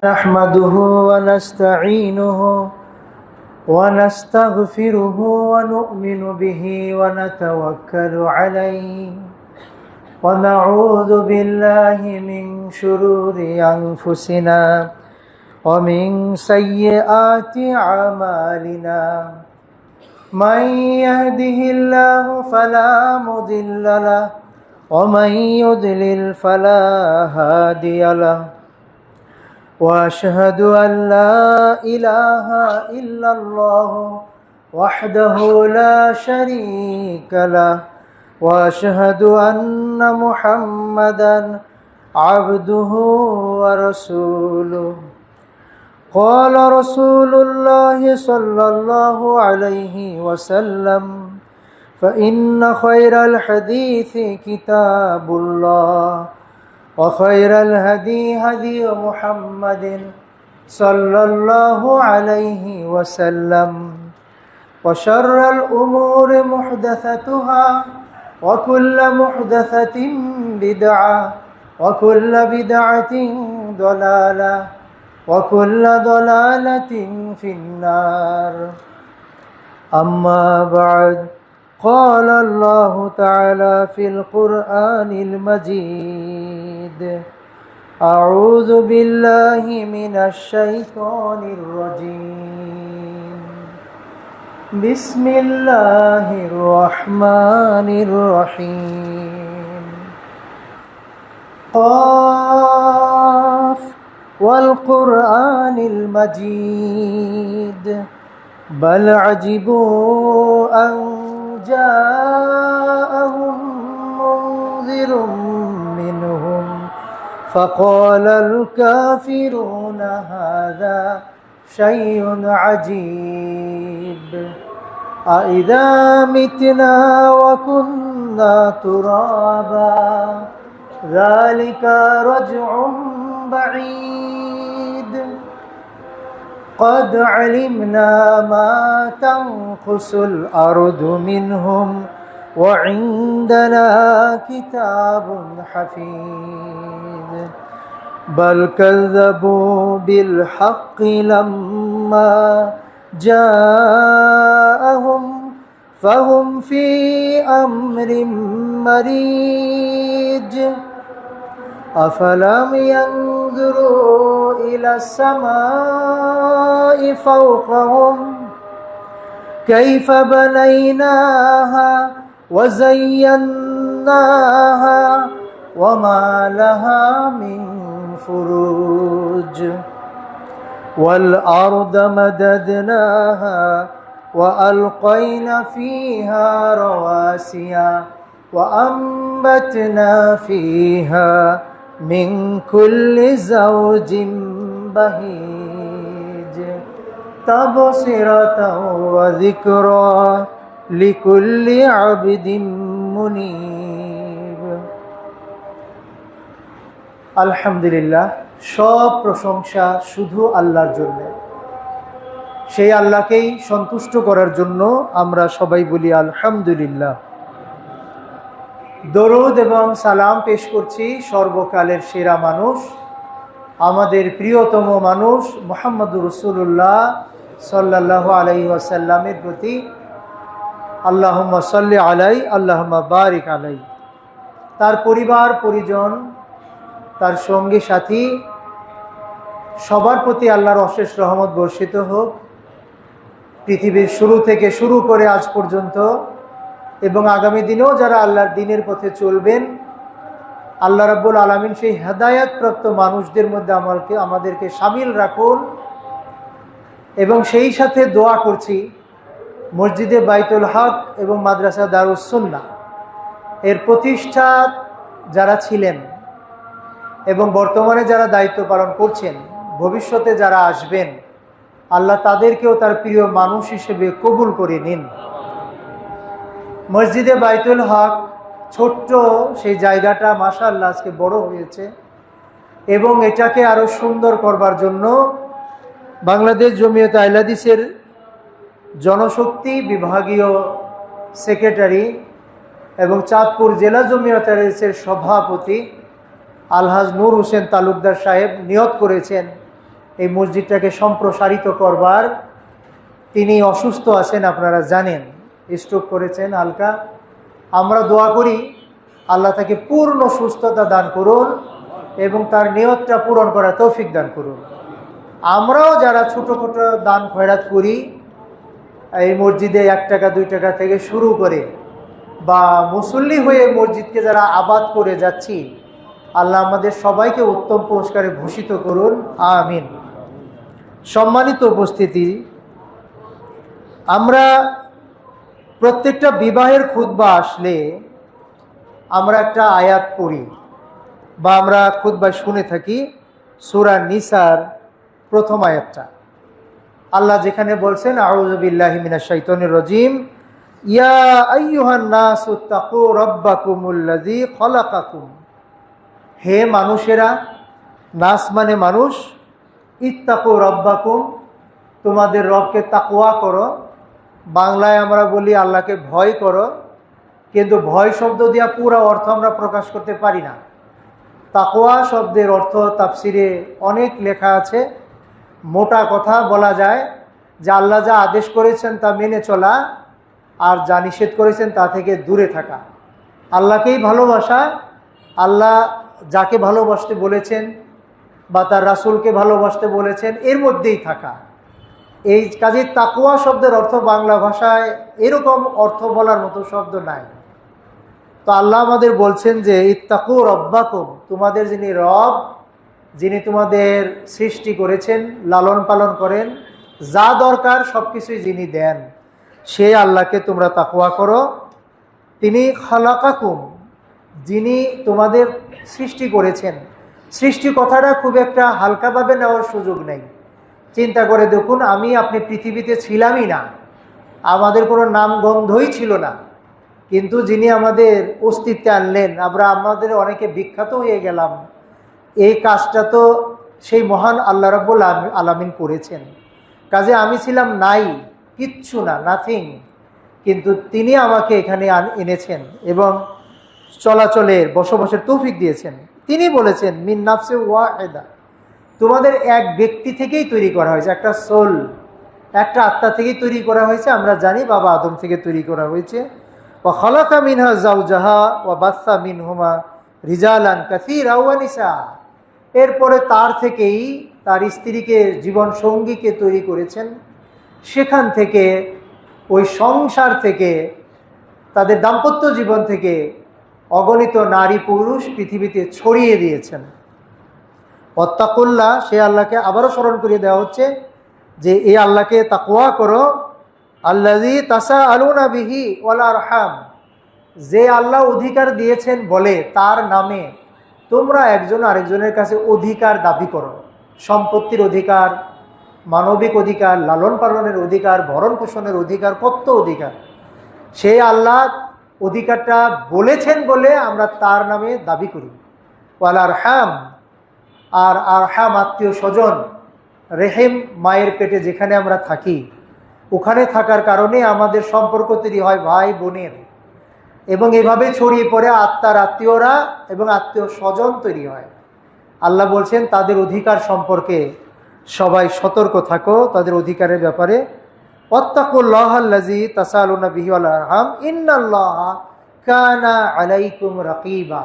نحمده ونستعينه ونستغفره ونؤمن به ونتوكل عليه ونعوذ بالله من شرور أنفسنا ومن سيئات أعمالنا من يهده الله فلا مضل له ومن يضلل فلا هادي له وأشهد أن لا إله إلا الله وحده لا شريك له وأشهد أن محمدا عبده ورسوله قال رسول الله صلى الله عليه وسلم فإن خير الحديث كتاب الله وخير الهدي هدي محمد صلى الله عليه وسلم وشر الأمور محدثتها وكل محدثة بدعة وكل بدعة ضلالة وكل ضلالة في النار أما بعد قال الله تعالى في القرآن المجيد أعوذ بالله من الشيطان الرجيم بسم الله الرحمن الرحيم قاف والقرآن المجيد بل عجبوا أن جاءهم منذر منهم فقال الكافرون هذا شيء عجيب أإذا متنا وكنا ترابا ذلك رجع بعيد قد علمنا ما تنقص الأرض منهم وعندنا كتاب حفيظ بل كذبوا بالحق لما جاءهم فهم في أمر مريج أفلم ينظروا إلى السماء فوقهم كيف بنيناها وزيناها وما لها من فروج والأرض مددناها وألقينا فيها رواسي وأنبتنا فيها من كل زوج بهيج تبصرة وذكرى لكل عبد منيب আলহামদুলিল্লাহ সব প্রশংসা শুধু আল্লাহর জন্য সেই আল্লাহকেই সন্তুষ্ট করার জন্য আমরা সবাই বলি আলহামদুলিল্লাহ দরুদ এবং সালাম পেশ করছি সর্বকালের সেরা মানুষ আমাদের প্রিয়তম মানুষ মুহাম্মদুর রাসূলুল্লাহ সাল্লাল্লাহু আলাইহি ওয়াসাল্লামের প্রতি আল্লাহুম্মা সাল্লি আলাইহি আল্লাহুম্মা বারিক আলাইহি তার পরিবার পরিজন তার সঙ্গী সাথী সবার প্রতি আল্লাহর অশেষ রহমত বর্ষিত হোক পৃথিবীর শুরু থেকে শুরু করে আজ পর্যন্ত এবং আগামী দিনেও যারা আল্লাহর দ্বীনের পথে চলবেন আল্লাহ রাব্বুল আলামিন সেই হেদায়েতপ্রাপ্ত মানুষদের মধ্যে আমাদেরকে শামিল রাখুন এবং সেই সাথে দোয়া করছি মসজিদে বাইতুল হক এবং মাদ্রাসা দারুস সুন্নাহ এর প্রতিষ্ঠা যারা ছিলেন এবং বর্তমানে যারা দায়িত্ব পালন করছেন ভবিষ্যতে যারা আসবেন আল্লাহ তাদেরকেও তার প্রিয় মানুষ হিসেবে কবুল করে নিন মসজিদে বাইতুল হক ছোট্ট সেই জায়গাটা মাশাআল্লাহ আজকে বড় হয়েছে এবং এটাকে আরো সুন্দর করবার জন্য বাংলাদেশ জমিয়ত আহলে হাদিসের জনশক্তি বিভাগীয় সেক্রেটারি এবং চাঁদপুর জেলা জমিয়ত আহলে হাদিসের সভাপতি আলহাজ নূর হোসেন তালুকদার সাহেব নিয়ত করেছেন এই মসজিদটাকে সম্প্রসারিত করবার, তিনি অসুস্থ আছেন, আপনারা জানেন, স্ট্রোক করেছেন হালকা। আমরা দোয়া করি আল্লাহ তাকে পূর্ণ সুস্থতা দান করুন এবং তার নিয়তটা পূরণ করার তৌফিক দান করুন। আমরাও যারা ছোটো ছোটো দান খয়রাত করি, এই মসজিদে 1 টাকা 2 টাকা থেকে শুরু করে বা মুসল্লি হয়ে মসজিদকে যারা আবাদ করে যাচ্ছি, আল্লাহ আমাদের সবাইকে উত্তম পুরস্কারে ভূষিত করুন, আমিন। সম্মানিত উপস্থিতি, আমরা প্রত্যেকটা বিবাহের খুতবা আসলে আমরা একটা আয়াত পড়ি বা আমরা খুতবা শুনে থাকি, সূরা নিসার প্রথম আয়াতটা। আল্লাহ যেখানে বলছেন, আউযু বিল্লাহি মিনাশ শাইতানির রাজিম, ইয়া আইয়ুহান নাসু তাকু রাব্বাকুমুল্লাযী খলাকাকুম। হে মানুষেরা, নাস মানে মানুষ, ইত্তাকু রাব্বাকুম, তোমাদের রবকে তাকওয়া করো। বাংলায় আমরা বলি আল্লাহকে ভয় করো, কিন্তু ভয় শব্দ দিয়া পুরো অর্থ আমরা প্রকাশ করতে পারি না। তাকওয়া শব্দের অর্থ তাফসিরে অনেক লেখা আছে। মোটা কথা বলা যায় যে আল্লাহ যা আদেশ করেছেন তা মেনে চলা, আর যা নিষেধ করেছেন তা থেকে দূরে থাকা। আল্লাহকেই ভালোবাসা, আল্লাহ যাকে ভালোবাসতে বলেছেন বা তার রাসূলকে ভালোবাসতে বলেছেন, এর মধ্যেই থাকা। এই কাজে তাকওয়া শব্দের অর্থ বাংলা ভাষায় এরকম অর্থ বলার মতো শব্দ নাই। তো আল্লাহ আমাদের বলছেন যে ইত্তাকু রব্বাকুম, তোমাদের যিনি রব, যিনি তোমাদের সৃষ্টি করেছেন, লালন পালন করেন, যা দরকার সব কিছুই যিনি দেন, সেই আল্লাহকে তোমরা তাকওয়া করো। তিনি খালাকাকুম, যিনি তোমাদের সৃষ্টি করেছেন। সৃষ্টি কথাটা খুব একটা হালকাভাবে নেওয়ার সুযোগ নেই। চিন্তা করে দেখুন, আপনি পৃথিবীতে ছিলামই না, আমাদের কোনো নামগন্ধই ছিল না, কিন্তু যিনি আমাদের অস্তিত্বে আনলেন, আমাদের অনেকে বিখ্যাত হয়ে গেলাম, এই কাজটা তো সেই মহান আল্লাহ রাব্বুল আলামিন করেছেন। কাজে আমি ছিলাম নাই, কিচ্ছু না, নাথিং, কিন্তু তিনি আমাকে এখানে এনেছেন এবং চলাচলের বসবাসের তৌফিক দিয়েছেন। তিনি বলেছেন মিন নাফসি ওয়াহিদা, তোমাদের এক ব্যক্তি থেকেই তৈরি করা হয়েছে, একটা সোল, একটা আত্মা থেকেই তৈরি করা হয়েছে। আমরা জানি বাবা আদম থেকে তৈরি করা হয়েছে। ওয়া খালাকা মিনহা যাওজাহা ওয়া বাসসা মিনহুমা রিজালান কাসীরা ওয়া নিসা। এরপরে তার থেকেই তার স্ত্রীকে, জীবন সঙ্গীকে তৈরি করেছেন। সেখান থেকে, ওই সংসার থেকে, তাদের দাম্পত্য জীবন থেকে অগণিত নারী পুরুষ পৃথিবীতে ছড়িয়ে দিয়েছেন। ওয়াত্তাকুল্লাহ, সে আল্লাহকে আবারও স্মরণ করিয়ে দেওয়া হচ্ছে যে এই আল্লাহকে তাকওয়া করো। আল্লাযী তাসাআলুনা বিহি ওয়াল আরহাম, যে আল্লাহ অধিকার দিয়েছেন বলে তার নামে তোমরা একজন আরেকজনের কাছে অধিকার দাবি করো। সম্পত্তির অধিকার, মানবিক অধিকার, লালন পালনের অধিকার, ভরণ পোষণের অধিকার, কত অধিকার। সেই আল্লাহ অধিকারটা বলেছেন বলে আমরা তার নামে দাবি করি। ওয়াল আরহাম, আর আরহাম আত্মীয় স্বজন, রেহেম মায়ের পেটে যেখানে আমরা থাকি, ওখানে থাকার কারণে আমাদের সম্পর্ক তৈরি হয় ভাই বোনের, এবং এভাবে ছড়িয়ে পড়ে আত্মার আত্মীয়রা এবং আত্মীয় স্বজন তৈরি হয়। আল্লাহ বলছেন তাদের অধিকার সম্পর্কে সবাই সতর্ক থাকো, তাদের অধিকারের ব্যাপারে। ওয়াত্তাকুল্লাহাল্লাযী তাসাআলুনা বিহি ওয়াল আরহাম ইন্নাল্লাহা কানা আলাইকুম রাকিবা।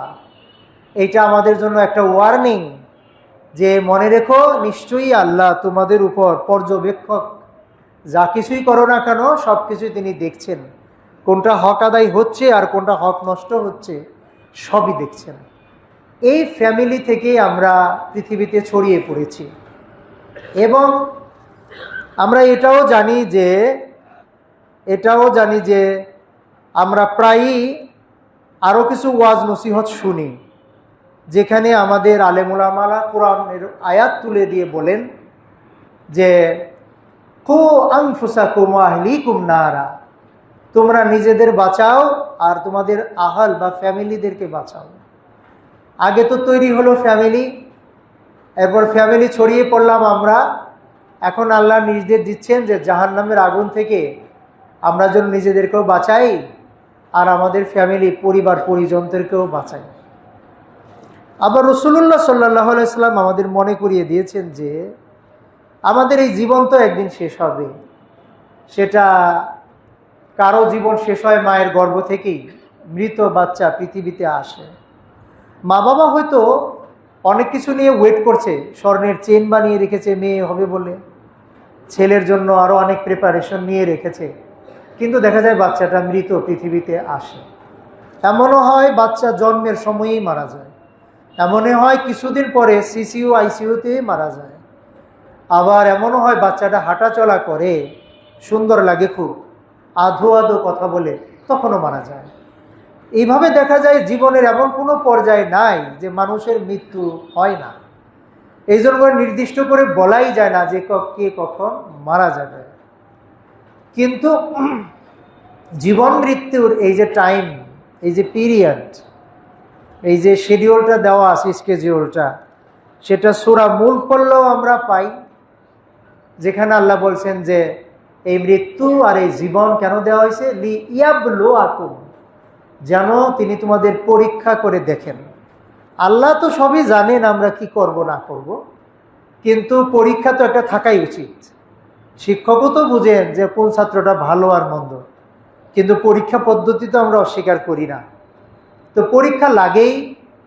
এটা আমাদের জন্য একটা ওয়ার্নিং যে মনে রেখো, নিশ্চয়ই আল্লাহ তোমাদের উপর পর্যবেক্ষক, যা কিছুই করো না কেন সব কিছুই তিনি দেখছেন। কোনটা হক আদায় হচ্ছে আর কোনটা হক নষ্ট হচ্ছে সবই দেখছেন। এই ফ্যামিলি থেকেই আমরা পৃথিবীতে ছড়িয়ে পড়েছি এবং আমরা এটাও জানি যে আমরা প্রায়ই আরও কিছু ওয়াজ নসিহত শুনি, যেখানে আমাদের আলেমুলামারা কোরআনের আয়াত তুলে দিয়ে বলেন যে কু আনফুসাকুম ওয়া আহলিকুম নারা, তোমরা নিজেদের বাঁচাও আর তোমাদের আহল বা ফ্যামিলিদেরকে বাঁচাও। আগে তো তৈরি হলো ফ্যামিলি, এরপর ফ্যামিলি ছড়িয়ে পড়লাম আমরা। এখন আল্লাহ নির্দেশ দিচ্ছেন যে জাহান্নামের আগুন থেকে আমরা যেন নিজেদেরকেও বাঁচাই আর আমাদের ফ্যামিলি, পরিবার পরিজনদেরকেও বাঁচাই। আবার রাসূলুল্লাহ সাল্লাল্লাহু আলাইহি ওয়াসাল্লাম আমাদের মনে করিয়ে দিয়েছেন যে আমাদের এই জীবন তো একদিন শেষ হবে। সেটা কারো জীবন শেষ হয় মায়ের গর্ভ থেকেই, মৃত বাচ্চা পৃথিবীতে আসে। মা বাবা হয়তো অনেক কিছু নিয়ে ওয়েট করছে, স্বর্ণের চেন বানিয়ে রেখেছে মেয়ে হবে বলে, ছেলের জন্য আরও অনেক প্রিপারেশন নিয়ে রেখেছে, কিন্তু দেখা যায় বাচ্চাটা মৃত পৃথিবীতে আসে। এমনও হয় বাচ্চা জন্মের সময়েই মারা যায়, এমনই হয় কিছুদিন পরে সিসিইউ আইসিইউতে মারা যায়। আবার এমনও হয় বাচ্চাটা হাঁটা চলা করে, সুন্দর লাগে খুব, আধো আধো কথা বলে, তখনও মারা যায়। এইভাবে দেখা যায় জীবনের এমন কোনো পর্যায়ে নাই যে মানুষের মৃত্যু হয় না। এই জন্য নির্দিষ্ট করে বলাই যায় না যে কে কখন মারা যাবে। কিন্তু জীবন মৃত্যুর এই যে টাইম, এই যে পিরিয়ড, এই যে শিডিউলটা দেওয়া আছে, স্কেডিউলটা, সেটা সূরা মুলক পড়লেও আমরা পাই, যেখানে আল্লাহ বলছেন যে এই মৃত্যু আর এই জীবন কেন দেওয়া হয়েছে, লিয়াবলুয়াকুম, যেন তিনি তোমাদের পরীক্ষা করে দেখেন। আল্লাহ তো সবই জানেন আমরা কি করব না করব, কিন্তু পরীক্ষা তো একটা থাকাই উচিত। শিক্ষকও তো বুঝেন যে কোন ছাত্রটা ভালো আর মন্দ, কিন্তু পরীক্ষা পদ্ধতি তো আমরা অস্বীকার করি না। তো পরীক্ষা লাগেই,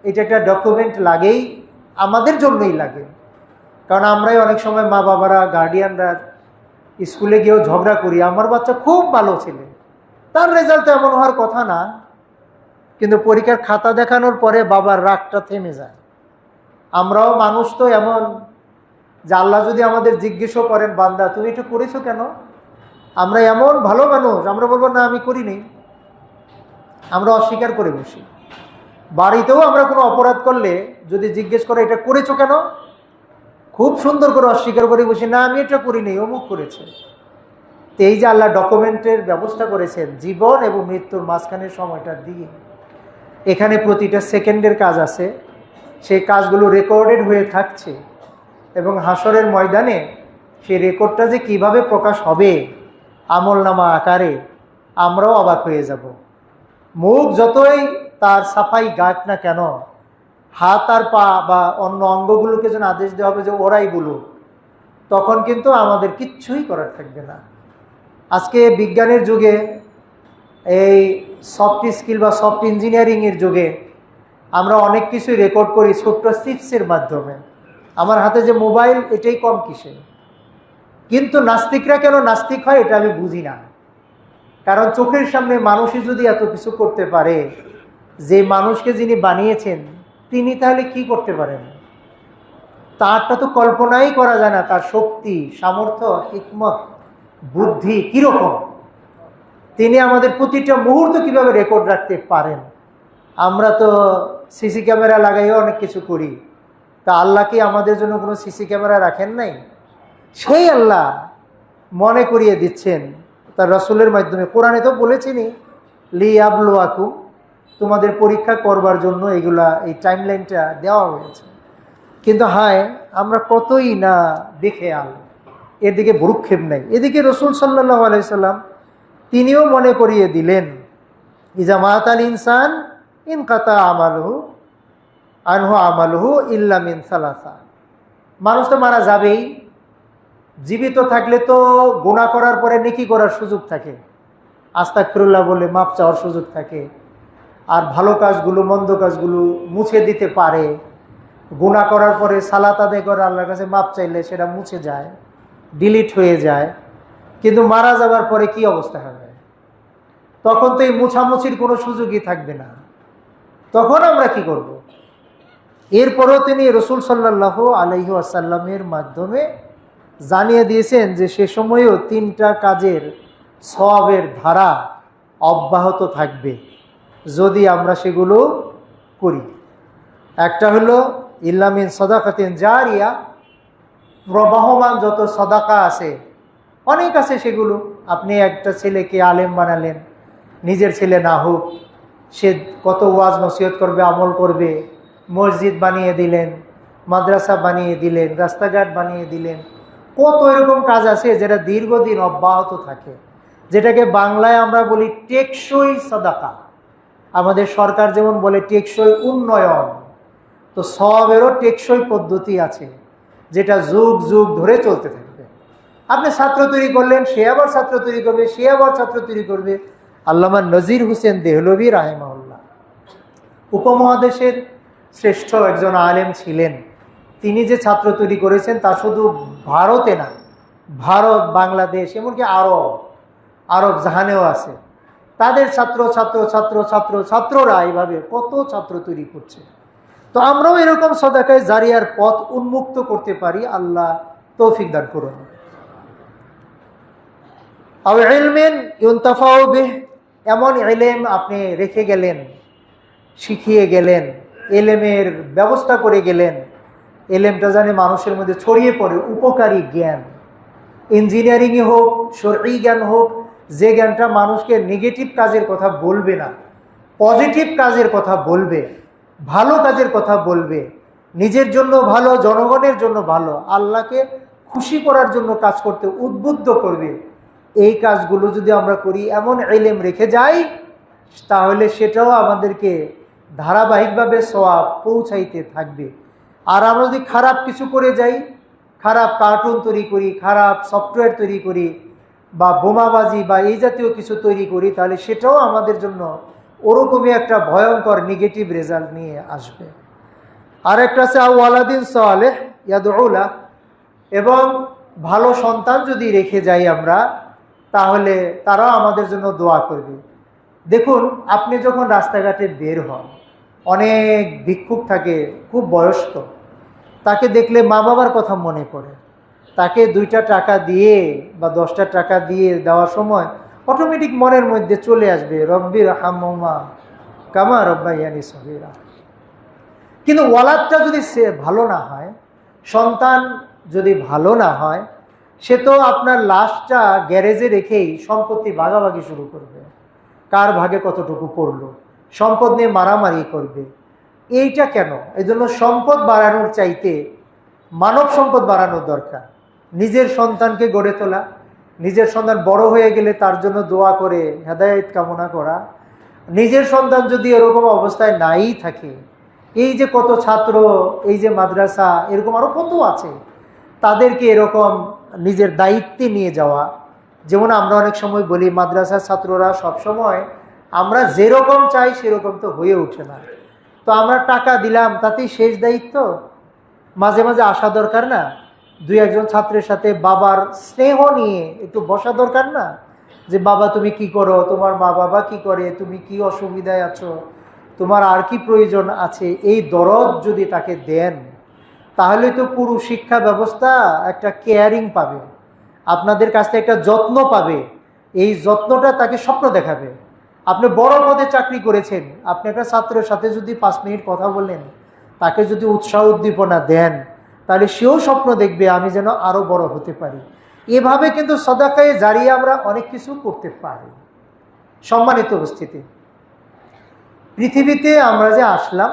এটা একটা ডকুমেন্ট লাগেই, আমাদের জন্যই লাগে। কারণ আমরাই অনেক সময় মা বাবারা, গার্ডিয়ানরা স্কুলে গিয়েও ঝগড়া করি, আমার বাচ্চা খুব ভালো ছেলে, তার রেজাল্ট এমন হওয়ার কথা না, কিন্তু পরীক্ষার খাতা দেখানোর পরে বাবার রাগটা থেমে যায়। আমরাও মানুষ তো এমন যে আল্লাহ যদি আমাদের জিজ্ঞেসও করেন, বান্দা তুমি এটা করেছো কেন, আমরা এমন ভালো মানুষ, আমরা বলবো না আমি করিনি, আমরা অস্বীকার করে বসি। বাড়িতেও আমরা কোনো অপরাধ করলে যদি জিজ্ঞেস করে এটা করেছো কেন, খুব সুন্দর করে অস্বীকার করে বসি, না আমি এটা করিনি, অমুক করেছে। তো এই যে আল্লাহ ডকুমেন্টের ব্যবস্থা করেছেন জীবন এবং মৃত্যুর মাঝখানের সময়টা দিয়ে, এখানে প্রতিটা সেকেন্ডের কাজ আছে, সেই কাজগুলো রেকর্ডেড হয়ে থাকছে, এবং হাসরের ময়দানে সেই রেকর্ডটা যে কিভাবে প্রকাশ হবে আমলনামা আকারে, আমরাও অবাক হয়ে যাব। মুখ যতই তার সাফাই গাক না কেন, হাত আর পা বা অন্য অঙ্গগুলোকে যেন আদেশ দেওয়া হবে যে ওরাই বলুক, তখন কিন্তু আমাদের কিচ্ছুই করার থাকবে না। আজকে বিজ্ঞানের যুগে, এই সফট স্কিল বা সফট ইঞ্জিনিয়ারিংয়ের যুগে আমরা অনেক কিছুই রেকর্ড করি ছোট্ট চিপসের মাধ্যমে। আমার হাতে যে মোবাইল, এটাই কম কিসে। কিন্তু নাস্তিকরা কেন নাস্তিক হয় এটা আমি বুঝি না। কারণ চোখের সামনে মানুষই যদি এত কিছু করতে পারে, যে মানুষকে যিনি বানিয়েছেন তিনি তাহলে কি করতে পারেন, তারটা তো কল্পনাই করা যায় না। তার শক্তি, সামর্থ্য, হিকমত, বুদ্ধি কীরকম, তিনি আমাদের প্রতিটা মুহূর্ত কিভাবে রেকর্ড রাখতে পারেন। আমরা তো সিসি ক্যামেরা লাগাইও অনেক কিছু করি, তা আল্লাহ কি আমাদের জন্য কোনো সিসি ক্যামেরা রাখেন নাই? সেই আল্লাহ মনে করিয়ে দিচ্ছেন তার রাসূলের মাধ্যমে। কোরআনে তো বলেছেনই লিয়াবলুয়াকুম, তোমাদের পরীক্ষা করবার জন্য এগুলা, এই টাইমলাইনটা দেওয়া হয়েছে। কিন্তু হায়, আমরা কতই না বেখেয়াল, এর দিকে ভ্রুক্ষেপ নেই। এদিকে রাসূল সাল্লাল্লাহু আলাইহি সাল্লাম তিনিও মনে করিয়ে দিলেন, ইজা মাতাল ইনসান ইনকাতা আমালুহু আনহু আমালুহু ইল্লা মিন সালাসা। মানুষ তো মারা যাবেই, জীবিত থাকলে তো গুনাহ করার পরে নেকি করার সুযোগ থাকে, আস্তাগফিরুল্লাহ বলে মাপ চাওয়ার সুযোগ থাকে, আর ভালো কাজগুলো, মন্দ কাজগুলো মুছে দিতে পারে। গুনাহ করার পরে সালাত আদায় করে আল্লাহর কাছে মাপ চাইলে সেটা মুছে যায়, ডিলিট হয়ে যায়। কিন্তু মারা যাবার পরে কি অবস্থা হবে? তখন তো এই মুছামুছির কোনো সুযোগই থাকবে না। তখন আমরা কি করব? এরপরও তিনি রাসূল সাল্লাল্লাহু আলাইহি ওয়াসাল্লামের মাধ্যমে জানিয়ে দিয়েছেন যে সে সময়ও তিনটা কাজের সওয়াবের ধারা অব্যাহত থাকবে যদি আমরা সেগুলো করি। একটা হলো ইল্লা মিন সাদাকাতিন জারিয়া, প্রবাহমান যত সাদাকা আছে, অনেক আছে সেগুলো। আপনি একটা ছেলেকে আলেম বানালেন, নিজের ছেলে না হোক, সে কত ওয়াজ নসিহত করবে, আমল করবে, মসজিদ বানিয়ে দিলেন, মাদ্রাসা বানিয়ে দিলেন, রাস্তাঘাট বানিয়ে দিলেন। কত এরকম কাজ আছে যেটা দীর্ঘদিন অব্যাহত থাকে, যেটাকে বাংলায় আমরা বলি টেকসই সাদাকা। আমাদের সরকার যেমন বলে টেকসই উন্নয়ন, তো সবেরও টেকসই পদ্ধতি আছে যেটা যুগ যুগ ধরে চলতে থাকে। আপনি ছাত্র তৈরি করলেন, সে আবার ছাত্র তৈরি করবে, সে আবার ছাত্র তৈরি করবে। আল্লামা নজির হোসেন দেহলভী রাহিমাহুল্লাহ উপমহাদেশের শ্রেষ্ঠ একজন আলেম ছিলেন। তিনি যে ছাত্র তৈরি করেছেন তা শুধু ভারতে না, ভারত, বাংলাদেশ, এমনকি আরব জাহানেও আছে। তাদের ছাত্ররা এইভাবে কত ছাত্র তৈরি করছে। তো আমরাও এরকম সাদাকায়ে জারিয়ার পথ উন্মুক্ত করতে পারি। আল্লাহ তৌফিক দান করুন। আও ইলমিন ইউনতাফাউ বিহ, এমন ইলম আপনি রেখে গেলেন, শিখিয়ে গেলেন, ইলমের ব্যবস্থা করে গেলেন, ইলমটা জানে মানুষের মধ্যে ছড়িয়ে পড়ে, উপকারী জ্ঞান, ইঞ্জিনিয়ারিংই হোক, শরঈ জ্ঞান হোক, যে জ্ঞানটা মানুষকে নেগেটিভ কাজের কথা বলবে না, পজিটিভ কাজের কথা বলবে, ভালো কাজের কথা বলবে, নিজের জন্য ভালো, জনগণের জন্য ভালো, আল্লাহকে খুশি করার জন্য কাজ করতে উদ্বুদ্ধ করবে, এই কাজগুলো যদি আমরা করি, এমন ইলম রেখে যাই, তাহলে সেটাও আমাদেরকে ধারাবাহিকভাবে সওয়াব পৌঁছাইতে থাকবে। আর আমরা যদি খারাপ কিছু করে যাই, খারাপ কার্টুন তৈরি করি, খারাপ সফটওয়্যার তৈরি করি, বা বোমাবাজি বা এই জাতীয় কিছু তৈরি করি, তাহলে সেটাও আমাদের জন্য ওরকমই একটা ভয়ঙ্কর নেগেটিভ রেজাল্ট নিয়ে আসবে। আর একটা আছে ওয়ালাদিন সালেহ ইয়াদউলা, এবং ভালো সন্তান যদি রেখে যাই আমরা, তাহলে তারাও আমাদের জন্য দোয়া করবে। দেখুন, আপনি যখন রাস্তাঘাটে বের হন, অনেক ভিক্ষুক থাকে, খুব বয়স্ক, তাকে দেখলে মা বাবার কথা মনে পড়ে। তাকে 2টা টাকা দিয়ে বা 10টা টাকা দিয়ে দেওয়ার সময় অটোমেটিক মনের মধ্যে চলে আসবে, রব্বির হাম্মা কামা রব্বাইয়ানি সগীরা। কিন্তু ওয়ালাদটা যদি সে ভালো না হয়, সন্তান যদি ভালো না হয়, সে তো আপনার লাশটা গ্যারেজে রেখেই সম্পত্তি ভাগাভাগি শুরু করবে, কার ভাগে কতটুকু পড়লো, সম্পদ নিয়ে মারামারি করবে। এইটা কেন? এই জন্য সম্পদ বাড়ানোর চাইতে মানব সম্পদ বাড়ানোর দরকার। নিজের সন্তানকে গড়ে তোলা, নিজের সন্তান বড় হয়ে গেলে তার জন্য দোয়া করে হেদায়েত কামনা করা। নিজের সন্তান যদি এরকম অবস্থায় নাই থাকে, এই যে কত ছাত্র, এই যে মাদ্রাসা, এরকম আরও কত আছে, তাদেরকে এরকম নিজের দায়িত্বে নিয়ে যাওয়া। যেমন আমরা অনেক সময় বলি, মাদ্রাসার ছাত্ররা সব সময় আমরা যেরকম চাই সেরকম তো হয়ে ওঠে না। তো আমরা টাকা দিলাম, তাতেই শেষ দায়িত্ব? মাঝে মাঝে আসা দরকার না? 2-1 ছাত্রের সাথে বাবার স্নেহ নিয়ে একটু বসা দরকার না? যে বাবা তুমি কি করো, তোমার মা বাবা কি করে, তুমি কি অসুবিধায় আছো, তোমার আর কি প্রয়োজন আছে, এই দরদ যদি তাকে দেন, তাহলে তো পুরো শিক্ষা ব্যবস্থা একটা কেয়ারিং পাবে, আপনাদের কাছ থেকে একটা যত্ন পাবে। এই যত্নটা তাকে স্বপ্ন দেখাবে। আপনি বড় পদে চাকরি করেছেন, আপনি একটা ছাত্রের সাথে যদি 5 মিনিট কথা বলেন, তাকে যদি উৎসাহ উদ্দীপনা দেন, তাহলে সেও স্বপ্ন দেখবে আমি যেন আরো বড় হতে পারি। এভাবে কিন্তু সাদাকায়ে জারিয়া আমরা অনেক কিছু করতে পারি। সম্মানিত উপস্থিতি, পৃথিবীতে আমরা যে আসলাম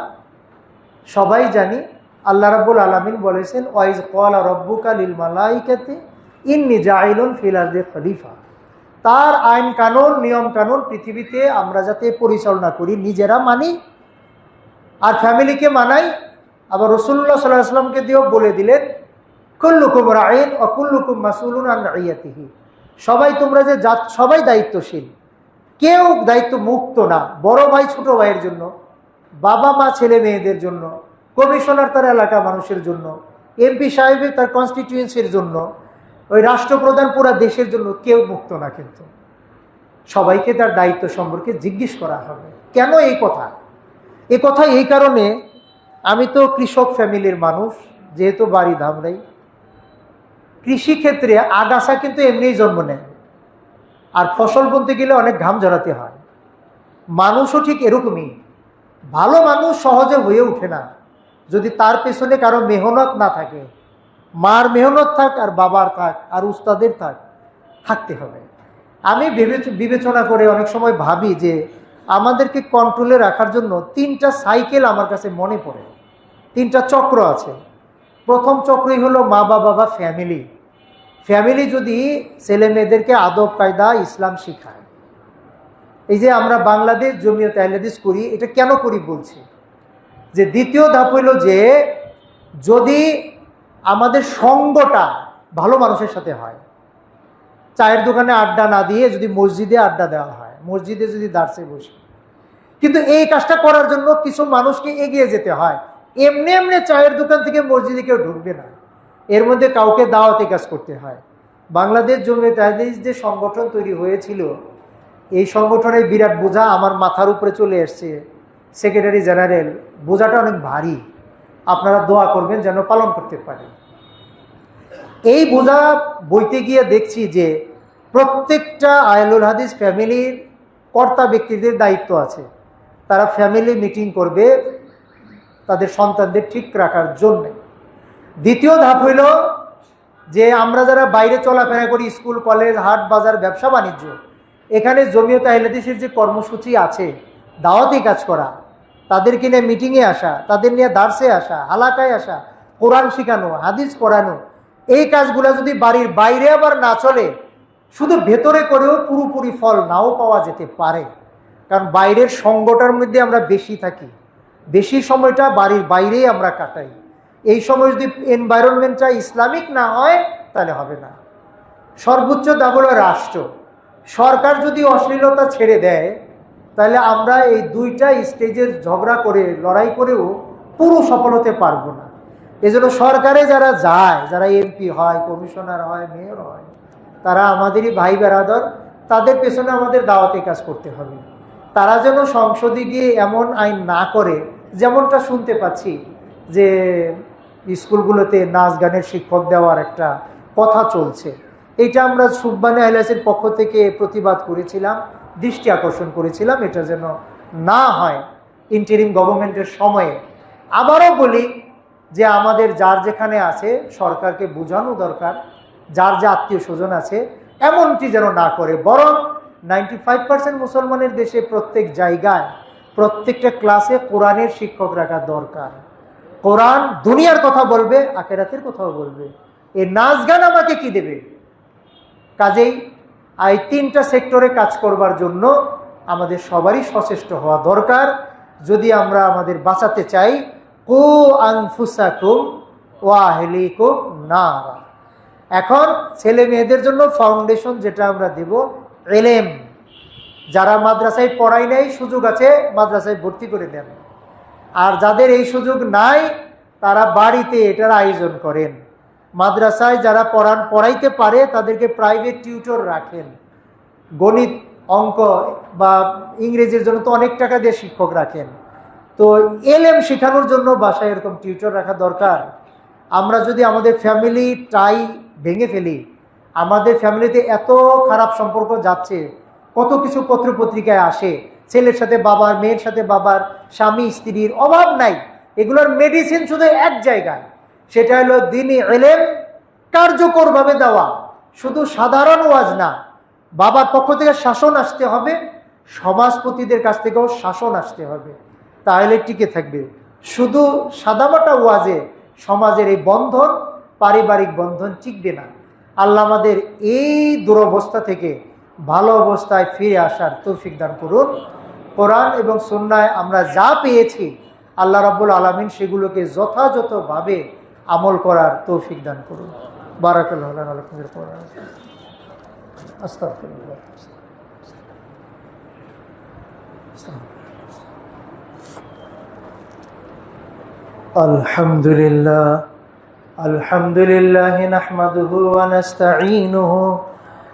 সবাই জানি, আল্লাহ রাব্বুল আলামিন বলেছেন, ওয়াইজ ক্বালা রাব্বুকা লিল মালাইকাতি ইন্নী জাইলুন ফিল আরদি খলিফা। তার আইন কানুন, নিয়ম কানুন পৃথিবীতে আমরা যাতে পরিচালনা করি, নিজেরা মানি আর ফ্যামিলিকে মানাই। আবার রাসূলুল্লাহ সাল্লাল্লাহু আলাইহি ওয়াসাল্লামকে দিয়েও বলে দিলেন, কুল্লুকুম রাঈন ওয়া কুল্লুকুম মাসউলুন আন রাইয়াতিহি। সবাই তোমরা যে সবাই দায়িত্বশীল, কেউ দায়িত্ব মুক্ত না। বড় ভাই ছোট ভাইয়ের জন্য, বাবা মা ছেলে মেয়েদের জন্য, কমিশনার তার এলাকা মানুষের জন্য, এমপি সাহেবের তার কনস্টিটিউয়েন্সির জন্য, ওই রাষ্ট্রপ্রধান পুরা দেশের জন্য, কেউ মুক্ত না। কিন্তু সবাইকে তার দায়িত্ব সম্পর্কে জিজ্ঞেস করা হবে। কেন এই কথা? এই কথা এই কারণে, আমি তো কৃষক ফ্যামিলির মানুষ, যেহেতু বাড়ি ধামরাই, কৃষিক্ষেত্রে আগাছা কিন্তু এমনিই জন্ম নেয়, আর ফসল বলতে গেলে অনেক ঘাম ঝরাতে হয়। মানুষও ঠিক এরকমই, ভালো মানুষ সহজে হয়ে ওঠে না যদি তার পেছনে কারো মেহনত না থাকে। মার মেহনত থাক আর বাবার থাক আর উস্তাদের থাকতে হবে। আমি বিবেচনা করে অনেক সময় ভাবি যে আমাদেরকে কন্ট্রোলে রাখার জন্য 3টা সাইকেল আমার কাছে মনে পড়ে, 3টা চক্র আছে। প্রথম চক্রই হলো মা বাবা বা ফ্যামিলি। ফ্যামিলি যদি ছেলে মেয়েদেরকে আদব কায়দা ইসলাম শিখায়, এই যে আমরা বাংলাদেশ জমিয়তে আহলে হাদিস করি, এটা কেন করি বলছি যে দ্বিতীয় ধাপ হইল যে যদি আমাদের সঙ্গটা ভালো মানুষের সাথে হয়, চায়ের দোকানে আড্ডা না দিয়ে যদি মসজিদে আড্ডা দেওয়া হয়, মসজিদে যদি দার্সে বসে। কিন্তু এই কাজটা করার জন্য কিছু মানুষকে এগিয়ে যেতে হয়। এমনি এমনি চায়ের দোকান থেকে মসজিদে কেউ ঢুকবে না, এর মধ্যে কাউকে দাওয়াতি কাজ করতে হয়। বাংলাদেশ জমিয়ত হাদিস যে সংগঠন তৈরি হয়েছিল, এই সংগঠনের বিরাট বোঝা আমার মাথার উপরে চলে এসছে। সেক্রেটারি জেনারেল, বোঝাটা অনেক ভারী, আপনারা দোয়া করবেন যেন পালন করতে পারি। এই বোঝা বইতে গিয়ে দেখছি যে প্রত্যেকটা আহলুল হাদিস ফ্যামিলির কর্তা ব্যক্তিদের দায়িত্ব আছে। তারা ফ্যামিলি মিটিং করবে তাদের সন্তানদের ঠিক রাখার জন্যে। দ্বিতীয় ধাপ হইল যে আমরা যারা বাইরে চলাফেরা করি, স্কুল কলেজ হাট বাজার ব্যবসা বাণিজ্য, এখানে জমিয়ত আহলে হাদিসের যে কর্মসূচি আছে, দাওয়াতি কাজ করা, তাদেরকে নিয়ে মিটিংয়ে আসা, তাদের নিয়ে দার্সে আসা, হালাকায় আসা, কোরআন শেখানো, হাদিস পড়ানো, এই কাজগুলো যদি বাড়ির বাইরে আবার না চলে, শুধু ভেতরে করেও পুরোপুরি ফল নাও পাওয়া যেতে পারে। কারণ বাইরের সঙ্গটার মধ্যে আমরা বেশি থাকি, বেশি সময়টা বাড়ির বাইরেই আমরা কাটাই। এই সময় যদি এনভায়রনমেন্টটা ইসলামিক না হয় তাহলে হবে না। সর্বোচ্চ দাবল রাষ্ট্র, সরকার যদি অশ্লীলতা ছেড়ে দেয়, তাহলে আমরা এই দুইটা স্টেজের ঝগড়া করে লড়াই করেও পুরো সফল হতে পারবো না। এজন্য সরকারে যারা যায়, যারা এমপি হয়, কমিশনার হয়, মেয়র হয়, তারা আমাদেরই ভাই বেরাদর, তাদের পেছনে আমাদের দাওয়াতি কাজ করতে হবে। তারা যেন সংসদে গিয়ে এমন আইন না করে, যেমনটা শুনতে পাচ্ছি যে স্কুলগুলোতে নাচ গানের শিক্ষক দেওয়ার একটা কথা চলছে। এটা আমরা সুবহানে আহলে হাদিসের পক্ষ থেকে প্রতিবাদ করেছিলাম, দৃষ্টি আকর্ষণ করেছিলাম, এটা যেন না হয় ইন্টারিম গভর্নমেন্টের সময়ে। আবারও বলি যে আমাদের যার যেখানে আছে সরকারকে বোঝানো দরকার, যার যে আত্মীয় স্বজন আছে এমনটি যেন না করে, বরং 95% মুসলমানের দেশে প্রত্যেক জায়গায় প্রত্যেকটা ক্লাসে কোরআনের শিক্ষক রাখা দরকার। কোরআন দুনিয়ার কথা বলবে, আখিরাতের কথাও বলবে। এই নাচ গান আমাকে কি দেবে? কাজেই এই তিনটা সেক্টরে কাজ করবার জন্য আমাদের সবারই সচেষ্ট হওয়া দরকার। যদি আমরা আমাদের বাঁচাতে চাই, কু আনফুসাকুম ওয়া আহলিকুম নারা। এখন ছেলে মেয়েদের জন্য ফাউন্ডেশন যেটা আমরা দেব, ইলম। যারা মাদ্রাসায় পড়াই নাই, সুযোগ আছে মাদ্রাসায় ভর্তি করে দেন। আর যাদের এই সুযোগ নাই, তারা বাড়িতে এটার আয়োজন করেন। মাদ্রাসায় যারা পড়াইতে পারে তাদেরকে প্রাইভেট টিউটর রাখেন। গণিত, অঙ্ক বা ইংরেজির জন্য তো অনেক টাকা দিয়ে শিক্ষক রাখেন। তো এলএম শেখানোর জন্য বাসায় এরকম টিউটর রাখা দরকার। আমরা যদি আমাদের ফ্যামিলি টাই ভেঙে ফেলি, আমাদের ফ্যামিলিতে এত খারাপ সম্পর্ক যাচ্ছে, কত কিছু পত্রপত্রিকায় আসে, ছেলের সাথে বাবার, মেয়ের সাথে বাবার, স্বামী স্ত্রীর অভাব নাই। এগুলোর মেডিসিন শুধু এক জায়গায়, সেটা হলো দ্বীনি ইলম কার্যকরভাবে দেওয়া। শুধু সাধারণ ওয়াজ না, বাবার পক্ষ থেকে শাসন আসতে হবে, সমাজপতিদের কাছ থেকেও শাসন আসতে হবে, তাহলে টিকে থাকবে। শুধু সাদামাটা ওয়াজে সমাজের এই বন্ধন, পারিবারিক বন্ধন টিকবে না। আল্লাহ আমাদের এই দুরবস্থা থেকে ভালো অবস্থায় ফিরে আসার তৌফিক দান করুন। কোরআন এবং সুন্নায় আমরা যা পেয়েছি, আল্লাহ রাব্বুল আলামিন সেগুলোকে যথাযথভাবে আমল করার তৌফিক দান করুন। বারাকাল্লাহু লানা ওয়া লাকুম ফিল কোরআন। আস্তাগফিরুল্লাহ। আলহামদুলিল্লাহ আলহামদুলিল্লাহ নাহমাদুহু ওয়া নাস্তাঈনুহু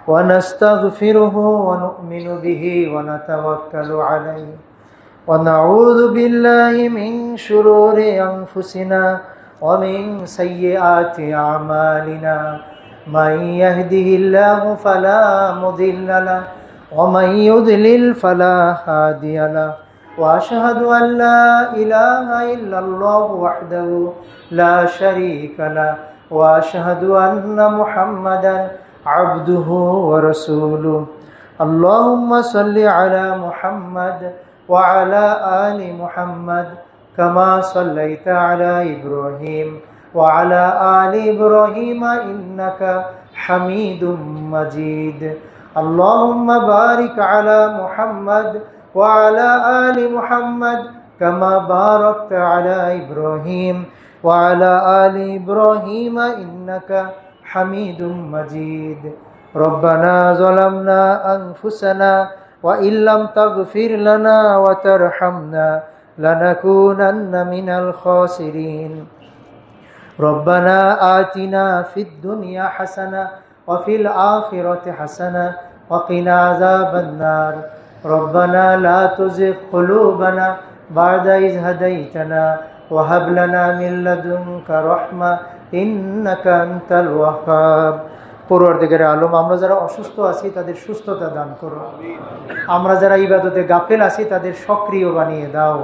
ওয়া নাস্তাগফিরুহু ওয়া নু'মিনু বিহি ওয়া নাতাওয়াক্কালু আলাইহি ওয়া নাউযু বিল্লাহি মিন শুরুরি আনফুসিনা ওয়া মিন সাইয়্যাতি আমালিনা। মান ইয়াহদিহিল্লাহু ফালা মুদিল্লা লাহু ওয়া মান ইউদ্লিল ফালা হাদিয়া লাহু। وأشهد أن لا إله إلا الله وحده لا شريك له وأشهد أن محمدا عبده ورسوله. اللهم صل على محمد وعلى آل محمد كما صليت على إبراهيم وعلى آل إبراهيم إنك حميد مجيد. اللهم بارك على محمد وعلى آل محمد كما باركت على إبراهيم وعلى آل إبراهيم إنك حميد مجيد. ربنا ظلمنا أنفسنا وإن لم تغفر لنا وترحمنا لنكونن من الخاسرين ربنا آتنا في الدنيا حسنة وفي الآخرة حسنة وقنا عذاب النار ربنا لا تزغ قلوبنا بعد إذ هديتنا وهب لنا من لدنك رحمة إنك أنت الوهاب পরওয়ারদিগারে আলম, আমরা যারা অসুস্থ আছি তাদের সুস্থতা দান করো, আমরা যারা ইবাদতে গাফেল আছি তাদের সক্রিয় বানিয়ে দাও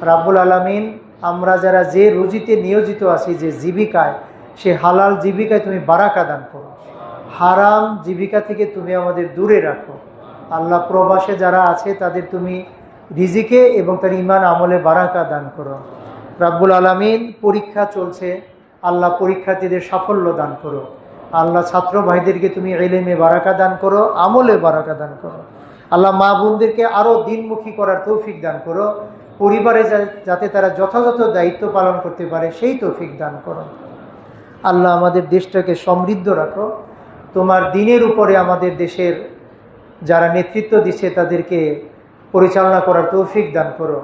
রাব্বুল আলামিন। আমরা যারা যে রুজিতে নিয়োজিত আছি, যে জীবিকায়, সে হালাল জীবিকায় তুমি বারাকা দান করো, হারাম জীবিকা থেকে তুমি আমাদের দূরে রাখো আল্লাহ। প্রবাসে যারা আছে তাদের তুমি রিজিকে এবং তার ঈমান আমলে বারাকা দান করো রাব্বুল আলামিন। পরীক্ষা চলছে আল্লাহ, পরীক্ষার্থীদের সাফল্য দান করো আল্লাহ। ছাত্র ভাইদেরকে তুমি ইলমে বারাকা দান করো, আমলে বারাকা দান করো আল্লাহ। মা বোনদেরকে আরও দিনমুখী করার তৌফিক দান করো, পরিবারে যাতে তারা যথাযথ দায়িত্ব পালন করতে পারে সেই তৌফিক দান করো আল্লাহ। আমাদের দেশটাকে সমৃদ্ধ রাখো, তোমার দ্বীনের উপরে আমাদের দেশের যারা নেতৃত্ব দিচ্ছে তাদেরকে পরিচালনা করার তৌফিক দান করো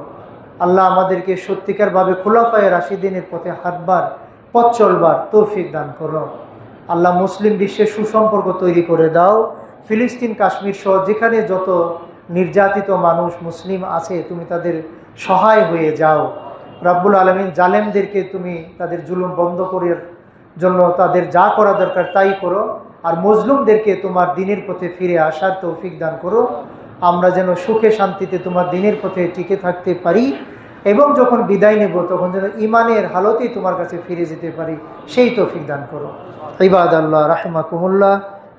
আল্লাহ। আমাদেরকে সত্যিকারভাবে খুলাফায়ে রাশিদিনের পথে হাঁটবার, পথ চলবার তৌফিক দান করো আল্লাহ। মুসলিম বিশ্বে সুসম্পর্ক তৈরি করে দাও। ফিলিস্তিন, কাশ্মীর সহ যেখানে যত নির্যাতিত মানুষ মুসলিম আছে তুমি তাদের সহায় হয়ে যাও রাব্বুল আলামিন। জালেমদেরকে তুমি তাদের জুলুম বন্ধ করার জন্য তাদের যা করা দরকার তাই করো, আর মজলুমদেরকে তোমার দ্বীনের পথে ফিরে আসার তৌফিক দান করো। আমরা যেন সুখে শান্তিতে তোমার দ্বীনের পথে টিকে থাকতে পারি এবং যখন বিদায় নেব তখন যেন ইমানের হালতেই তোমার কাছে ফিরে যেতে পারি সেই তৌফিক দান করো। ইবাদাল্লাহ রাহিমাকুমুল্লাহ,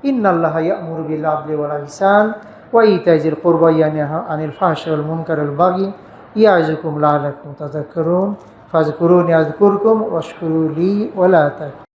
ইন্নাল্লাহা ইয়া'মুরু বিল আদলি ওয়াল ইহসান ওয়া ইতা'i যিল কুরবা ওয়া ইয়ানহা আনিল ফাহশাই ওয়াল মুনকারি ওয়াল বাগই ইয়া'ইযুকুম লা'আল্লাকুম তাযাক্কারুন ফাযকুরুনি আযকুরকুম ওয়াশকুরু লি ওয়া লা তাকফুরুন।